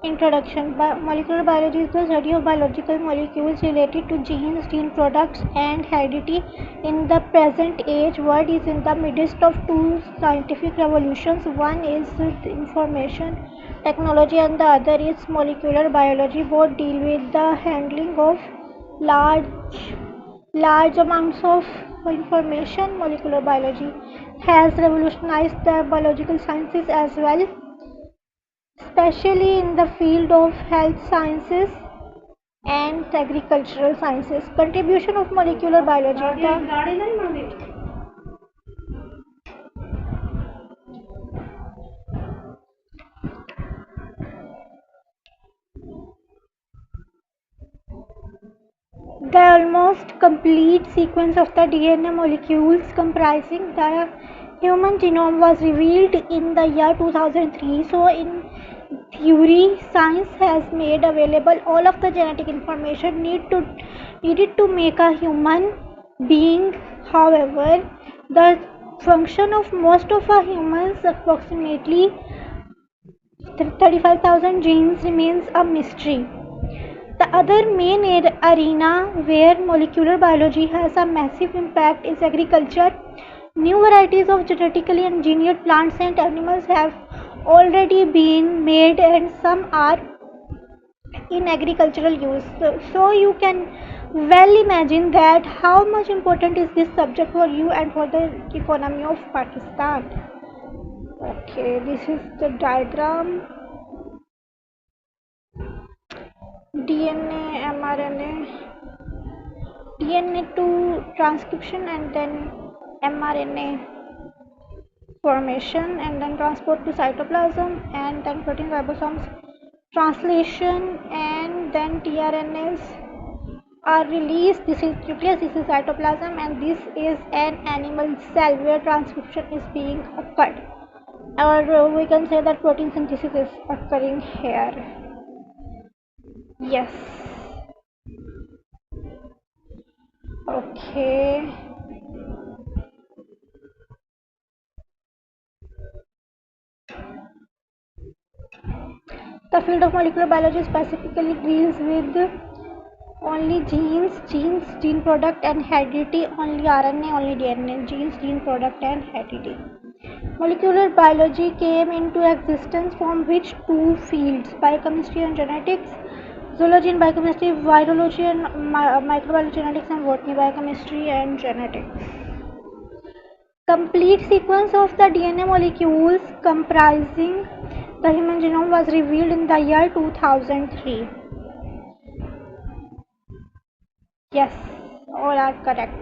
Introduction. Molecular biology is the study of biological molecules related to genes, gene products, and heredity. In the present age, world is in the midst of two scientific revolutions. One is information technology, and the other is molecular biology. Both deal with the handling of large large amounts of information. Molecular biology has revolutionized the biological sciences as well, especially in the field of health sciences and agricultural sciences. Contribution of molecular biology. The almost complete sequence of the DNA molecules comprising the human genome was revealed in the year 2003. So, in theory, science has made available all of the genetic information needed to make a human being. However, the function of most of our humans, approximately 35,000 genes, remains a mystery. The other main arena where molecular biology has a massive impact is agriculture. New varieties of genetically engineered plants and animals have already been made, and some are in agricultural use. So you can well imagine that how much important is this subject for you and for the economy of Pakistan. Okay, this is the diagram. DNA, mRNA, DNA to transcription, and then mRNA formation, and then transport to cytoplasm, and then protein ribosomes translation, and then tRNAs are released. This is nucleus, this is cytoplasm, and this is an animal cell where transcription is being occurred, or we can say that protein synthesis is occurring here. Yes. Okay. The field of molecular biology specifically deals with only genes, gene product, and heredity. Only RNA, only DNA. Genes, gene product, and heredity. Molecular biology came into existence from which two fields? Biochemistry and genetics. Zoology and biochemistry, virology and microbiology, genetics, and botany, biochemistry and genetics. Complete sequence of the DNA molecules comprising the human genome was revealed in the year 2003. Yes, all are correct.